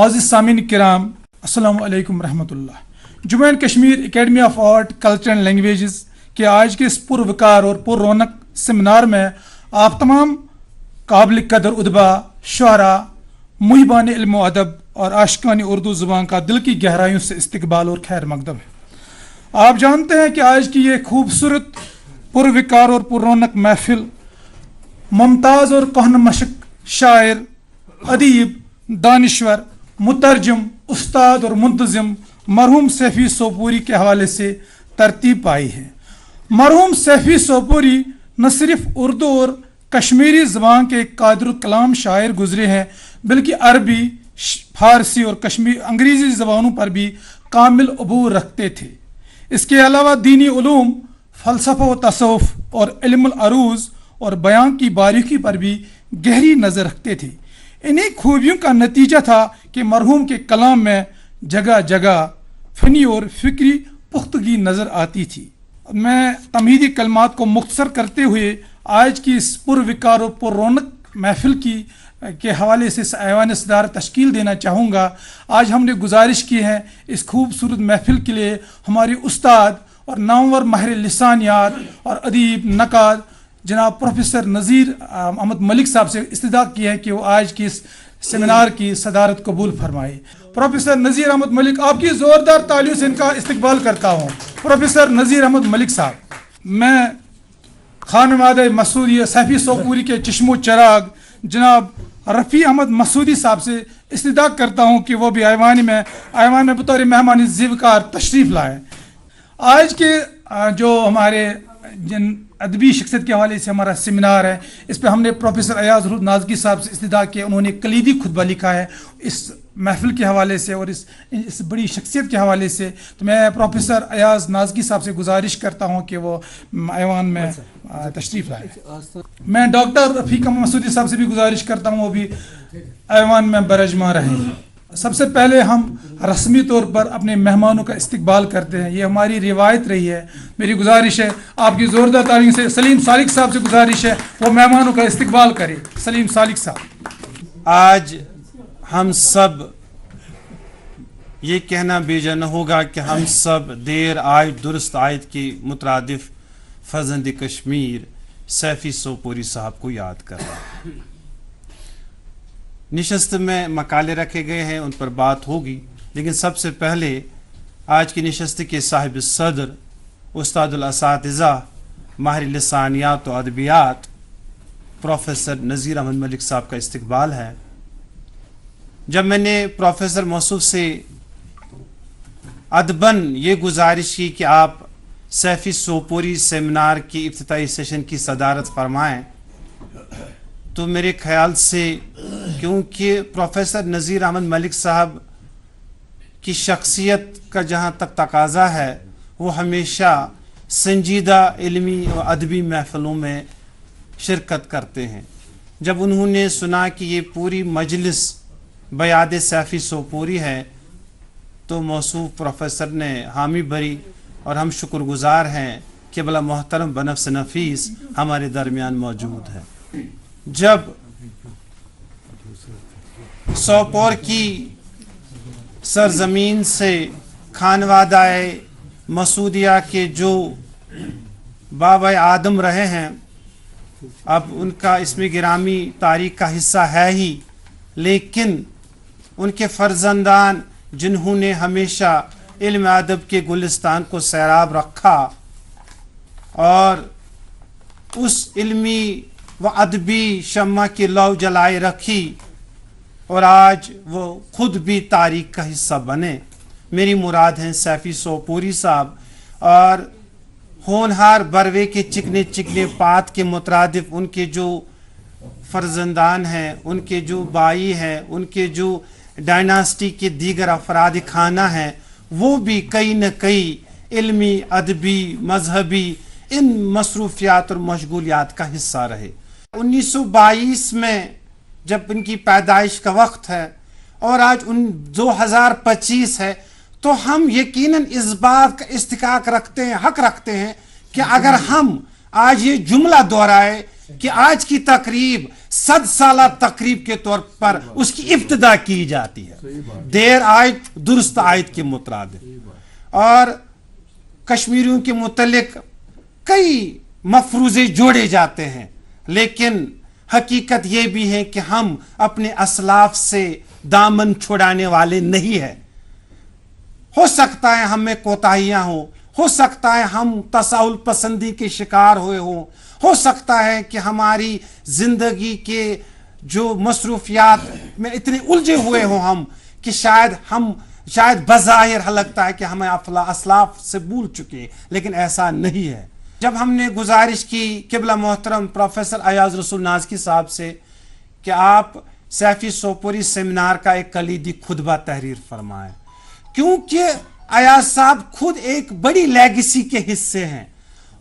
معزز سامعین کرام السلام علیکم رحمۃ اللہ۔ Jammu and Kashmir academy of art culture and languages کے آج کے اس پر وقار اور پر رونق سیمینار میں آپ تمام قابل قدر ادبا، شعراء، محبان علم و ادب اور عاشقان اردو زبان کا دل کی گہرائیوں سے استقبال اور خیر مقدم ہے۔ آپ جانتے ہیں کہ آج کی یہ خوبصورت پر وقار اور پر رونق محفل ممتاز اور کہن مشق شاعر، ادیب، دانشور، مترجم، استاد اور منتظم مرحوم سیفی سوپوری کے حوالے سے ترتیب پائی ہے۔ مرحوم سیفی سوپوری نہ صرف اردو اور کشمیری زبان کے قادر الکلام شاعر گزرے ہیں بلکہ عربی، فارسی اور انگریزی زبانوں پر بھی کامل عبور رکھتے تھے۔ اس کے علاوہ دینی علوم، فلسفہ و تصوف اور علم العروض اور بیان کی باریکی پر بھی گہری نظر رکھتے تھے۔ انہی خوبیوں کا نتیجہ تھا کہ مرحوم کے کلام میں جگہ جگہ فنی اور فکری پختگی نظر آتی تھی۔ میں تمہیدی کلمات کو مختصر کرتے ہوئے آج کی اس پر وقار و پر رونق محفل کے حوالے سے ایوان صدارت تشکیل دینا چاہوں گا۔ آج ہم نے گزارش کی ہے اس خوبصورت محفل کے لیے ہماری استاد اور نامور ماہر لسانیات اور ادیب نقاد جناب پروفیسر نذیر احمد ملک صاحب سے استدعا کی ہے کہ وہ آج کی اس سیمینار کی صدارت قبول فرمائے۔ پروفیسر نذیر احمد ملک، آپ کی زوردار تالیوں سے ان کا استقبال کرتا ہوں۔ پروفیسر نذیر احمد ملک صاحب، میں خانوادہ مسعودی سیفی سوپوری کے چشم و چراغ جناب رفیع احمد مسعودی صاحب سے استدعا کرتا ہوں کہ وہ بھی ایوان میں بطور مہمان زیوکار تشریف لائیں۔ آج کے جو ہمارے جن ادبی شخصیت کے حوالے سے ہمارا سیمینار ہے، اس پہ ہم نے پروفیسر ایاز نازکی صاحب سے استدعا کیا، انہوں نے کلیدی خطبہ لکھا ہے اس محفل کے حوالے سے اور اس بڑی شخصیت کے حوالے سے۔ تو میں پروفیسر ایاز نازکی صاحب سے گزارش کرتا ہوں کہ وہ ایوان میں تشریف لائیں۔ میں ڈاکٹر رفیق احمد مسعودی صاحب سے بھی گزارش کرتا ہوں وہ بھی ایوان میں برجمہ رہیں۔ سب سے پہلے ہم رسمی طور پر اپنے مہمانوں کا استقبال کرتے ہیں، یہ ہماری روایت رہی ہے۔ میری گزارش ہے آپ کی زوردار تعلیم سے سلیم سالک صاحب سے گزارش ہے وہ مہمانوں کا استقبال کریں۔ سلیم سالک صاحب، آج ہم سب یہ کہنا بیجا نہ ہوگا کہ ہم سب دیر آئے درست آیت کے مترادف فرزند کشمیر سیفی سوپوری صاحب کو یاد کر رہے ہیں۔ نشست میں مقالے رکھے گئے ہیں، ان پر بات ہوگی، لیکن سب سے پہلے آج کی نشست کے صاحب صدر استاد الاساتذہ ماہر لسانیات و ادبیات پروفیسر نذیر احمد ملک صاحب کا استقبال ہے۔ جب میں نے پروفیسر موصوف سے ادباً یہ گزارش کی کہ آپ سیفی سوپوری سیمینار کی افتتاحی سیشن کی صدارت فرمائیں، تو میرے خیال سے کیونکہ پروفیسر نذیر احمد ملک صاحب کی شخصیت کا جہاں تک تقاضا ہے، وہ ہمیشہ سنجیدہ علمی و ادبی محفلوں میں شرکت کرتے ہیں۔ جب انہوں نے سنا کہ یہ پوری مجلس بیاد سیفی سوپوری ہے تو موصوف پروفیسر نے حامی بھری، اور ہم شکر گزار ہیں کہ بلا محترم بنفس نفیس ہمارے درمیان موجود ہے۔ جب سوپور کی سرزمین سے خانوادہ مسعودیہ کے جو بابا آدم رہے ہیں، اب ان کا اسم گرامی تاریخ کا حصہ ہے ہی، لیکن ان کے فرزندان جنہوں نے ہمیشہ علم ادب کے گلستان کو سیراب رکھا اور اس علمی و ادبی شمع کی لو جلائے رکھی اور آج وہ خود بھی تاریخ کا حصہ بنے، میری مراد ہیں سیفی سوپوری صاحب۔ اور ہونہار بروے کے چکنے چکنے پات کے مترادف ان کے جو فرزندان ہیں، ان کے جو بائی ہیں، ان کے جو ڈائناسٹی کے دیگر افراد خانہ ہیں، وہ بھی کئی نہ کئی علمی، ادبی، مذہبی ان مصروفیات اور مشغولیات کا حصہ رہے۔ 1922 میں جب ان کی پیدائش کا وقت ہے اور آج 2025 ہے، تو ہم یقیناً اس بات کا استحقاق رکھتے ہیں، حق رکھتے ہیں کہ اگر ہم آج یہ جملہ دہرائے کہ آج کی تقریب 100 سالہ تقریب کے طور پر اس کی ابتدا کی جاتی ہے دیر آیت درست آیت کے مترادف، اور کشمیریوں کے متعلق کئی مفروضے جوڑے جاتے ہیں، لیکن حقیقت یہ بھی ہے کہ ہم اپنے اسلاف سے دامن چھڑانے والے نہیں ہیں۔ ہو سکتا ہے ہم میں کوتاہیاں ہوں، ہو سکتا ہے ہم تساہل پسندی کے شکار ہوئے ہوں، ہو سکتا ہے کہ ہماری زندگی کے جو مصروفیات میں اتنے الجھے ہوئے ہوں ہم کہ شاید بظاہر لگتا ہے کہ ہمیں اسلاف سے بھول چکے، لیکن ایسا نہیں ہے۔ جب ہم نے گزارش کی قبلہ محترم پروفیسر ایاز رسول نازکی صاحب سے کہ آپ سیفی سوپوری سیمینار کا ایک کلیدی خطبہ تحریر فرمائیں، کیونکہ ایاز صاحب خود ایک بڑی لیگیسی کے حصے ہیں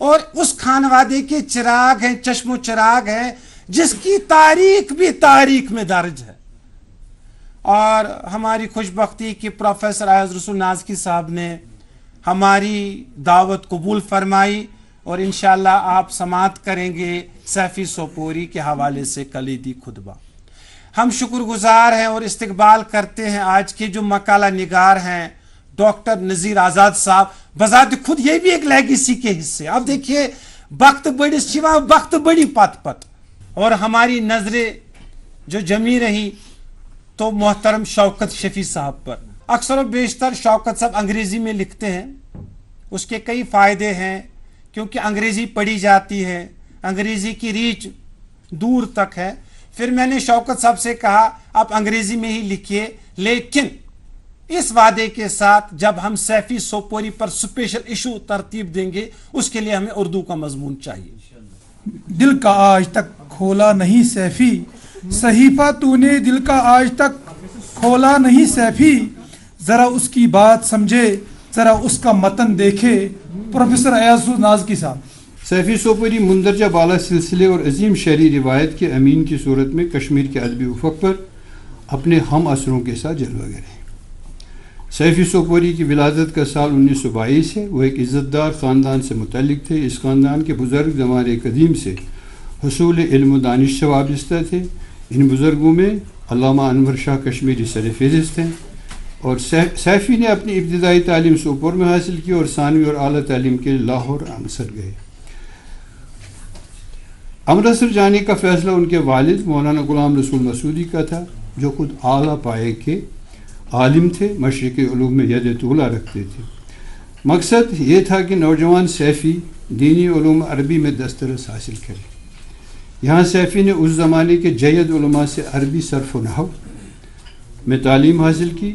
اور اس خانوادے کے چراغ ہیں، چشم و چراغ ہیں جس کی تاریخ بھی تاریخ میں درج ہے۔ اور ہماری خوش بختی کہ پروفیسر ایاز رسول نازکی صاحب نے ہماری دعوت قبول فرمائی اور انشاءاللہ آپ سماعت کریں گے سیفی سوپوری کے حوالے سے کلیدی خطبہ۔ ہم شکر گزار ہیں اور استقبال کرتے ہیں آج کے جو مقالہ نگار ہیں ڈاکٹر نذیر آزاد صاحب، بذات خود یہ بھی ایک لیگیسی کے حصے۔ اب دیکھیے وقت بڑی شیوا وقت بڑی پت پت، اور ہماری نظریں جو جمی رہی تو محترم شوکت شفیع صاحب پر۔ اکثر و بیشتر شوکت صاحب انگریزی میں لکھتے ہیں، اس کے کئی فائدے ہیں کیونکہ انگریزی پڑھی جاتی ہے، انگریزی کی ریچ دور تک ہے۔ پھر میں نے شوکت صاحب سے کہا آپ انگریزی میں ہی لکھیے، لیکن اس وعدے کے ساتھ جب ہم سیفی سوپوری پر سپیشل ایشو ترتیب دیں گے اس کے لیے ہمیں اردو کا مضمون چاہیے۔ دل کا آج تک کھولا نہیں سیفی، صحیفہ تو نے دل کا آج تک کھولا نہیں سیفی، ذرا اس کی بات سمجھے ذرا اس کا متن دیکھے۔ پروفیسر ایاز نازکی صاحب۔ سیفی سوپوری مندرجہ بالا سلسلے اور عظیم شعری روایت کے امین کی صورت میں کشمیر کے ادبی افق پر اپنے ہم اثروں کے ساتھ جلوہ گر ہیں۔ سیفی سوپوری کی ولادت کا سال 1922 ہے۔ وہ ایک عزت دار خاندان سے متعلق تھے۔ اس خاندان کے بزرگ زمانے قدیم سے حصول علم و دانش سے وابستہ تھے۔ ان بزرگوں میں علامہ انور شاہ کشمیری سرفہرست ہیں، اور سیفی نے اپنی ابتدائی تعلیم سوپور میں حاصل کی اور ثانوی اور اعلیٰ تعلیم کے لیے لاہور امرتسر گئے۔ امرتسر جانے کا فیصلہ ان کے والد مولانا غلام رسول مسعودی کا تھا، جو خود اعلیٰ پائے کے عالم تھے، مشرقی علوم میں ید طولہ رکھتے تھے۔ مقصد یہ تھا کہ نوجوان سیفی دینی علوم عربی میں دسترس حاصل کرے۔ یہاں سیفی نے اس زمانے کے جید علماء سے عربی صرف و نحو میں تعلیم حاصل کی۔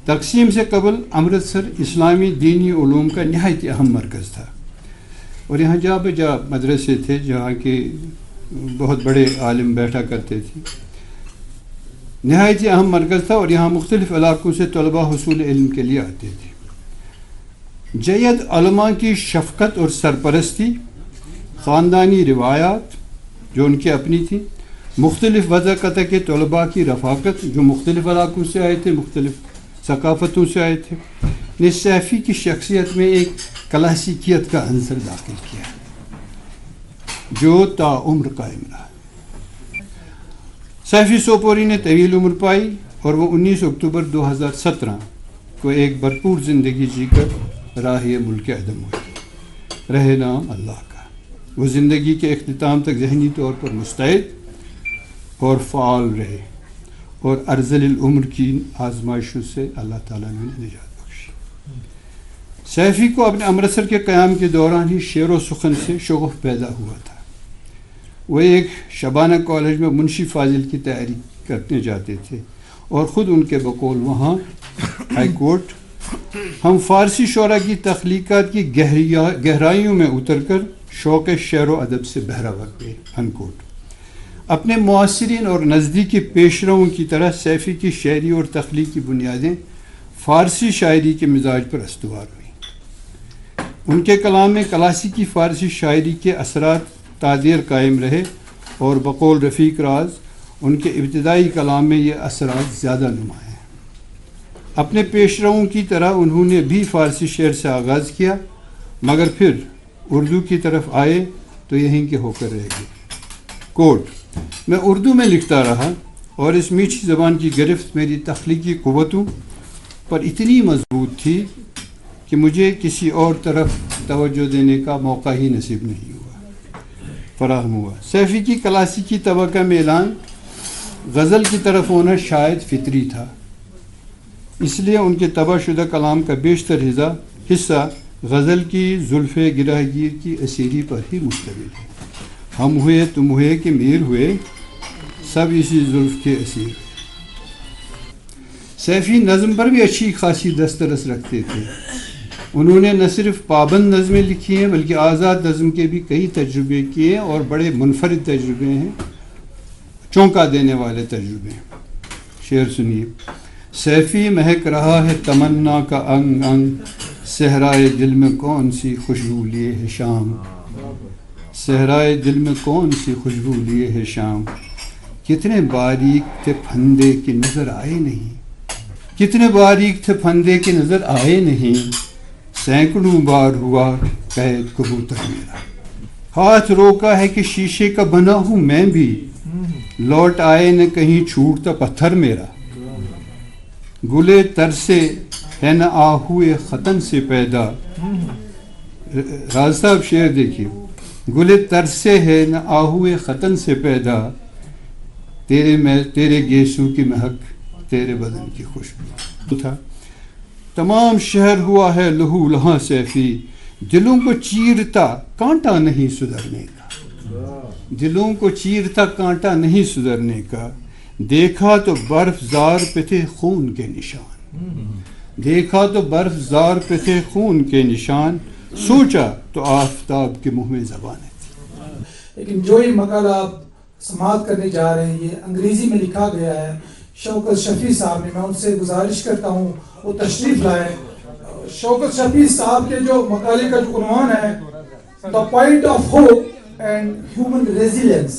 تقسیم سے قبل امرتسر اسلامی دینی علوم کا نہایت اہم مرکز تھا، اور یہاں جا بجا مدرسے تھے جہاں کے بہت بڑے عالم بیٹھا کرتے تھے۔ نہایت اہم مرکز تھا اور یہاں مختلف علاقوں سے طلباء حصول علم کے لیے آتے تھے۔ جید علماء کی شفقت اور سرپرستی، خاندانی روایات جو ان کی اپنی تھی، مختلف وضع قطع کے طلباء کی رفاقت جو مختلف علاقوں سے آئے تھے، مختلف ثقافتوں سے آئے تھے، نے سیفی کی شخصیت میں ایک کلاسیکیت کا عنصر داخل کیا جو تاعمر قائم رہا۔ سیفی سوپوری نے طویل عمر پائی اور وہ 19 اکتوبر 2017 کو ایک بھرپور زندگی جی کر راہ ملک عدم ہوئی۔ رہے نام اللہ کا۔ وہ زندگی کے اختتام تک ذہنی طور پر مستعد اور فعال رہے، اور ارذل العمر کی آزمائشوں سے اللہ تعالیٰ نے نجات بخشی۔ سیفی کو اپنے امرتسر کے قیام کے دوران ہی شعر و سخن سے شغف پیدا ہوا تھا۔ وہ ایک شبانہ کالج میں منشی فاضل کی تیاری کرنے جاتے تھے اور خود ان کے بقول وہاں ہائی کورٹ ہم فارسی شعراء کی تخلیقات کی گہرائیوں میں اتر کر شوق شعر و ادب سے بہرہ گئے انکوٹ۔ اپنے معاصرین اور نزدیکی پیشروؤں کی طرح سیفی کی شعری اور تخلیقی بنیادیں فارسی شاعری کے مزاج پر استوار ہوئیں۔ ان کے کلام میں کلاسیکی فارسی شاعری کے اثرات تادیر قائم رہے، اور بقول رفیق راز ان کے ابتدائی کلام میں یہ اثرات زیادہ نمایاں ہیں۔ اپنے پیشروؤں کی طرح انہوں نے بھی فارسی شعر سے آغاز کیا، مگر پھر اردو کی طرف آئے تو یہیں کے ہو کر رہ گئے۔ کوٹ: میں اردو میں لکھتا رہا اور اس میٹھی زبان کی گرفت میری تخلیقی قوتوں پر اتنی مضبوط تھی کہ مجھے کسی اور طرف توجہ دینے کا موقع ہی نصیب نہیں فراہم ہوا۔ سیفی کی کلاسیکی طبع کا میلان غزل کی طرف ہونا شاید فطری تھا، اس لیے ان کے طبع شدہ کلام کا بیشتر حصہ غزل کی زلف گرہ گیر کی اسیری پر ہی مشتمل ہے۔ ہم ہوئے تم ہوئے کہ میر ہوئے، سب اسی زلف کے اسیر ہوئے۔ سیفی نظم پر بھی اچھی خاصی دسترس رکھتے تھے۔ انہوں نے نہ صرف پابند نظمیں لکھی ہیں بلکہ آزاد نظم کے بھی کئی تجربے کیے اور بڑے منفرد تجربے ہیں، چونکا دینے والے تجربے ہیں۔ شعر سنیے: سیفی مہک رہا ہے تمنا کا انگ انگ، صحرائے دل میں کون سی خوشبو لیے ہے شام، صحرائے دل میں کون سی خوشبو لیے ہے شام، کتنے باریک تھے پھندے کی نظر آئے نہیں، کتنے باریک تھے پھندے کی نظر آئے نہیں، سینکڑوں بار ہوا قید کبوتر میرا، ہاتھ روکا ہے کہ شیشے کا بنا ہوں میں بھی، لوٹ آئے نہ کہیں چھوٹتا پتھر میرا، گلے ترسے ہے نہ آہوئے ختن سے پیدا۔ راز صاحب شعر دیکھیے: گلے ترسے ہے نہ آہوئے ختن سے پیدا، تیرے گیسو کی مہک تیرے بدن کی خوشبو تھا۔ تمام شہر ہوا ہے لہو لہاں سیفی، دلوں کو چیرتا کانٹا نہیں سدھرنے کا، دلوں کو چیرتا کانٹا نہیں سدھرنے کا، دیکھا تو برف زار پہ تھے خون کے نشان، دیکھا تو برف زار پہ تھے خون کے نشان، سوچا تو آفتاب کے منہ میں زبانیں تھی۔ لیکن جو یہ مقالہ آپ سماعت کرنے جا رہے ہیں یہ انگریزی میں لکھا گیا ہے۔ شوکت شفیع صاحب نے، میں ان سے گزارش کرتا ہوں وہ تشریف لائے۔ شوکت شفیع صاحب کے جو مقالے کا جو عنوان ہے The Point of Hope and Human Resilience،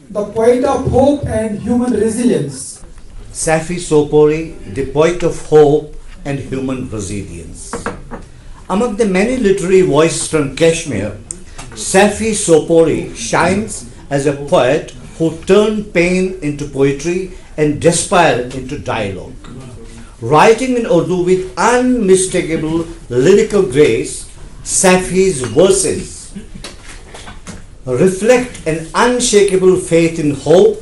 The Point of Hope and Human Resilience۔ Safi Sopori, The Point of Hope and Human Resilience. Among the many literary voices from Kashmir, Safi Sopori shines as a poet who turned pain into poetry and despair into dialogue. Writing in Urdu with unmistakable lyrical grace, Safi's verses reflect an unshakable faith in hope,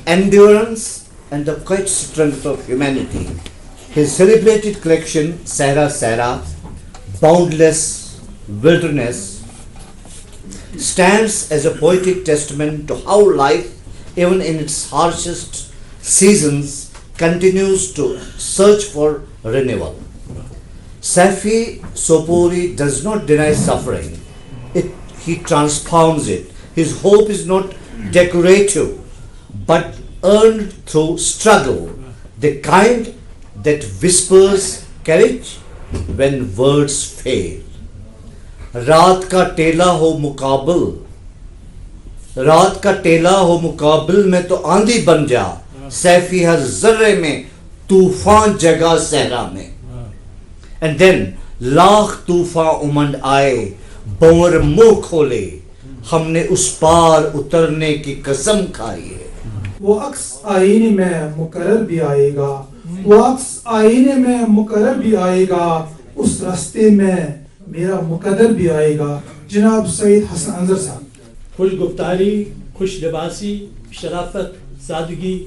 endurance, and the quiet strength of humanity. His celebrated collection, Sahara Sahara, Boundless Wilderness, stands as a poetic testament to how life, even in its harshest seasons, continues to search for renewal. Safi Sopori does not deny suffering, he transforms it. His hope is not decorative, but earned through struggle, the kind that whispers courage when words fail. رات کا ٹیلا ہو مقابل، رات کا ٹیلا ہو مقابل میں تو آندھی بن جا، سیفی ہر ذرے میں طوفان جگہ صحرا میں۔ اینڈ دین لاکھ طوفان امنڈ آئے، بور منہ کھولے، ہم نے اس پار اترنے کی قسم کھائی ہے۔ وہ عکس آئینے میں مقرر بھی آئے گا، وہ عکس آئینے میں مقرر بھی آئے گا، اس راستے میں میرا مقدر بھی آئے گا۔ جناب سعید حسن انظر صاحب۔ خوش گفتاری، خوش لباسی، شرافت، سادگی،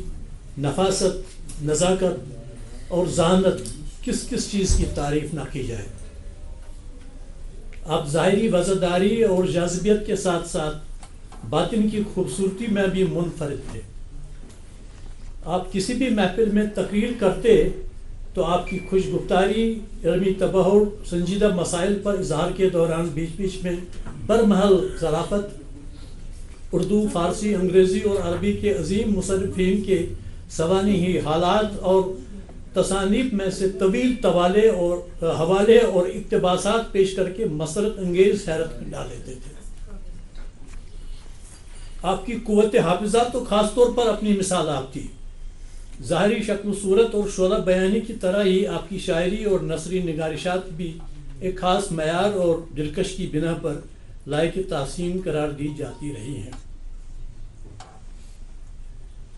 نفاست، نزاکت اور ذہانت، کس کس چیز کی تعریف نہ کی جائے۔ آپ ظاہری وزرداری اور جاذبیت کے ساتھ ساتھ باطن کی خوبصورتی میں بھی منفرد تھے۔ آپ کسی بھی محفل میں تقریر کرتے تو آپ کی خوش گفتاری، علمی تبحر، سنجیدہ مسائل پر اظہار کے دوران بیچ بیچ میں برمحل ظرافت، اردو، فارسی، انگریزی اور عربی کے عظیم مصنفین کے سوانحی حالات اور تصانیف میں سے طویل حوالے اور اقتباسات پیش کر کے مسرت انگیز حیرت میں ڈال دیتے تھے۔ آپ کی قوت حافظہ تو خاص طور پر اپنی مثال آپ تھی۔ ظاہری شکل و صورت اور شعلہ بیانی کی طرح ہی آپ کی شاعری اور نثری نگارشات بھی ایک خاص معیار اور دلکش کی بنا پر لائق تحسین قرار دی جاتی رہی ہیں۔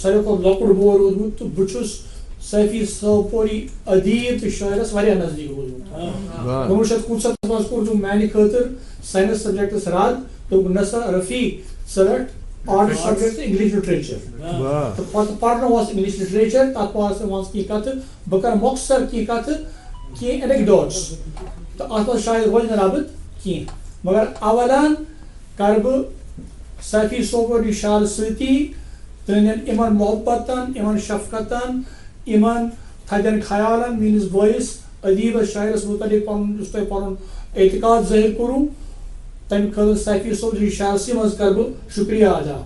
ساروی کھۄتہٕ لۄکُٹ بوے روٗدمُت تہٕ بہٕ چھُس سیفی سوپوری ادیب تہٕ شٲعرس واریاہ نزدیٖک روٗدمُت 1965 منٛز کوٚر تِم میانہِ خٲطرٕ ساینس سبجیکٹس رد دوٚپُکھ نسا رفیق ژٕ رٹ آرٹس سبجیکٹ تہٕ انگلش لٹریچر تہٕ پتہٕ پرنووس انگلش لٹریچر تتھ منٛز کینٛہہ کتھٕ بہٕ کرٕ مۄختصر کینٛہہ کتھٕ کینٛہہ اینیکڈوٹس تہٕ اتھ منٛز شاید روزِ نہٕ ربط کینٛہہ مگر اولان کرٕ بہٕ سیفی سوپوری شعر سۭتی تہنٛدٮ۪ن یِمن محبتن یِمن شفقتن یِمن تھدٮ۪ن خیالن میٲنِس بٲیِس ادیبس شاعرس متعلق پنُن یُس تۄہہِ پنُن اعتقاد ظٲہر کوٚروٕ تمہِ خٲطرٕ سیفی سوپوری شعرسٕے منٛز کرٕ بہٕ شکریہ ادا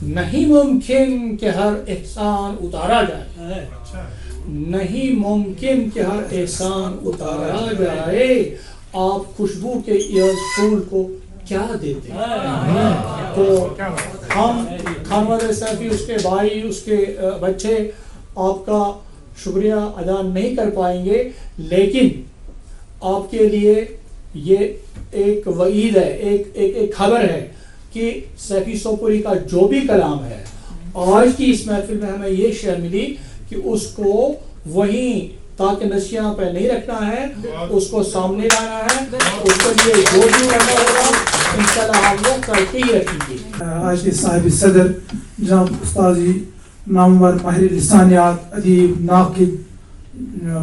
نہیں ممکن کہ ہر احسان اتارا جائے نہیں ممکن کہ ہر احسان اتارا جائے آپ خوشبو کے اس پھول کو کیا دیتے ہیں تو ہم خانوادہ سیفی اس کے بھائی اس کے بچے آپ کا شکریہ ادا نہیں کر پائیں گے لیکن آپ کے لیے یہ ایک وعید ہے ایک خبر ہے کہ سیفی سوپوری کا جو بھی کلام ہے آج کی اس محفل میں ہمیں یہ شعر ملی کہ اس کو وہیں تاکہ نشیاں پہ نہیں رکھنا ہے اس کو سامنے لانا ہے اس کے لیے جو بھی کرنا ہوگا انشاءاللہ ہم وہ کر کے ہی رکھیں گے. آج کے صاحب صدر جناب استاذ نامور ماہر لسانیات ادیب ناقد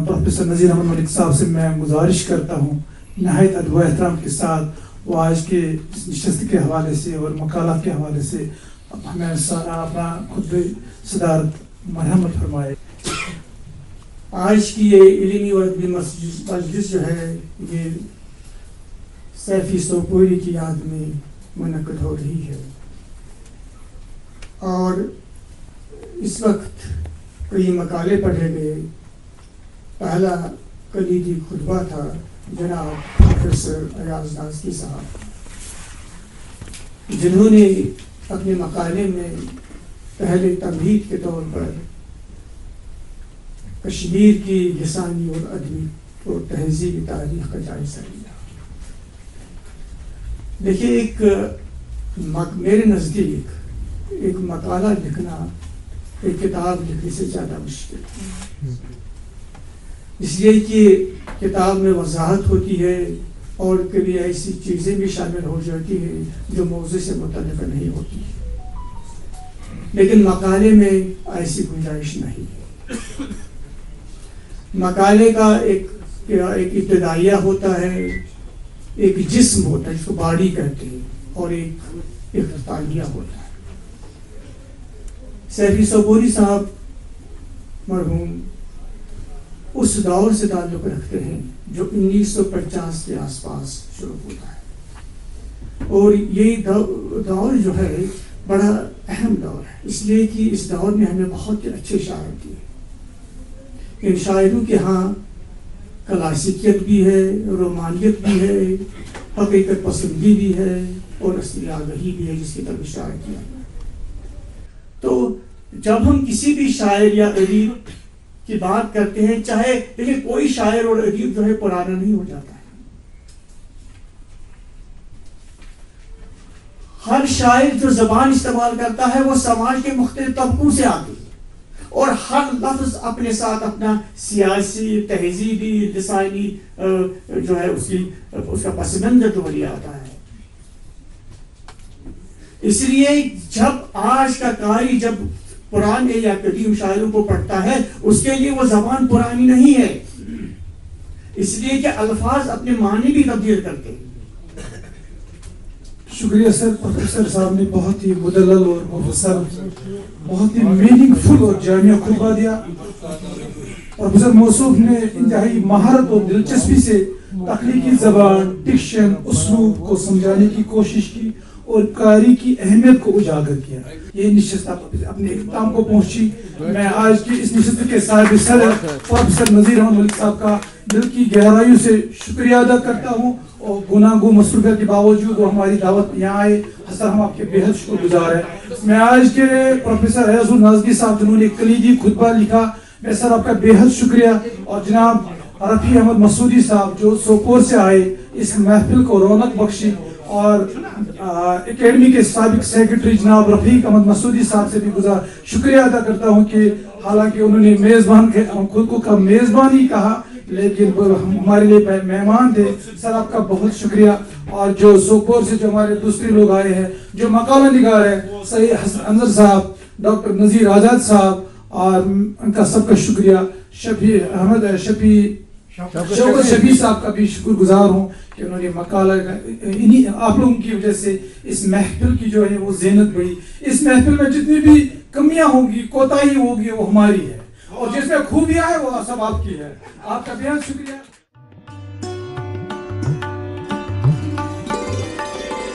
پروفیسر نذیر احمد ملک صاحب سے میں گزارش کرتا ہوں نہایت ادب و احترام کے ساتھ وہ آج کے نشست کے حوالے سے اور مقالات کے حوالے سے ہمیں اپنا خطبہ صدارت مرحمت فرمائے. آج کی یہ علمی اور ادبی مجلس جو ہے یہ سیفی سوپوری کی یاد میں منعقد ہو رہی ہے اور اس وقت کئی مقالے پڑھے گئے. پہلا کلیدی خطبہ تھا جناب پروفیسر ایاز نازکی صاحب جنہوں نے اپنے مقالے میں پہلے تمہید کے طور پر کشمیر کی لسانی اور ادبی اور تہذیبی تاریخ کا جائزہ لیا. دیکھیے ایک میرے نزدیک ایک مقالہ لکھنا ایک کتاب لکھنے سے زیادہ مشکل ہے اس لیے کہ کتاب میں وضاحت ہوتی ہے اور کبھی ایسی چیزیں بھی شامل ہو جاتی ہیں جو موضوع سے متعلق نہیں ہوتی لیکن مقالے میں ایسی گنجائش نہیں ہے. مقالے کا ایک ابتدائیہ ہوتا ہے ایک جسم ہوتا ہے جس کو باڈی کہتے ہیں اور ایک اختتامیہ ہوتا ہے. سیفی سوپوری صاحب مرحوم اس دور سے تعلق رکھتے ہیں جو 1950 کے آس پاس شروع ہوتا ہے اور یہ دور جو ہے بڑا اہم دور ہے اس لیے کہ اس دور میں ہمیں بہت اچھے شاعر دیے. ان شاعروں کے ہاں کلاسیکیت بھی ہے رومانیت بھی ہے حقیقت پسندی بھی ہے اور اصلی آگہی بھی ہے جس کی طرف اشارہ کیا. تو جب ہم کسی بھی شاعر یا ادیب کی بات کرتے ہیں چاہے لیکن کوئی شاعر اور ادیب جو ہے پرانا نہیں ہو جاتا ہے. ہر شاعر جو زبان استعمال کرتا ہے وہ سماج کے مختلف طبقوں سے آتی ہے اور ہر لفظ اپنے ساتھ اپنا سیاسی تہذیبی لسانی جو ہے اس کا پس منظر جو لے آتا ہے. اس لیے جب آج کا قاری جب پرانے یا قدیم شاعروں کو پڑھتا ہے اس کے لیے وہ زبان پرانی نہیں ہے اس لیے کہ الفاظ اپنے معنی بھی تبدیل کرتے ہیں. شکریہ سر. پروفیسر صاحب نے بہت ہی مدلل اور مفصل بہت ہی میننگ فل اور جامع خطبہ دیا. پروفیسر موصوف نے انتہائی مہارت اور دلچسپی سے تخلیقی زبان ڈکشن اسلوب کو سمجھانے کی کوشش کی اور قاری کی اہمیت کو اجاگر کیا. یہ نشست اپنے اختتام کو پہنچی. میں آج کی اس نشست کے صاحب صدر پروفیسر نذیر احمد ملک صاحب کا دل کی گہرائیوں سے شکریہ ادا کرتا ہوں اور گناہ گو مصروفیت کے باوجود وہ ہماری دعوت یہاں آئے. حسن ہم آپ کے بے حد شکر گزار ہیں. میں آج کے پروفیسر ایاز نازکی صاحب جنہوں نے کلیدی خطبہ لکھا میں سر آپ کا بے حد شکریہ اور جناب رفیع احمد مسعودی صاحب جو سوپور سے آئے اس محفل کو رونق بخشی اور اکیڈمی کے سابق سیکرٹری جناب رفیق احمد مسعودی صاحب سے بھی شکریہ ادا کرتا ہوں کہ حالانکہ انہوں نے میزبان خود کو کا میزبان ہی کہا لیکن ہمارے لیے مہمان تھے. سر آپ کا بہت شکریہ. اور جو سوپور سے جو ہمارے دوسرے لوگ آئے ہیں جو مقالہ نگار ہیں سید حسن انور صاحب, ڈاکٹر نذیر آزاد صاحب, اور ان کا سب کا شکریہ. شفیع احمد شوکت شفیع صاحب کا بھی شکر گزار ہوں کہ انہوں نے مقالہ آپ لوگوں کی وجہ سے اس محفل کی جو ہے وہ زینت بڑھی. اس محفل میں جتنی بھی کمیاں ہوں گی کوتاہی ہوگی وہ ہماری ہے, اور جس میں خوبیاں ہے وہ سب آپ کی ہے. آپ کا بہت شکریہ.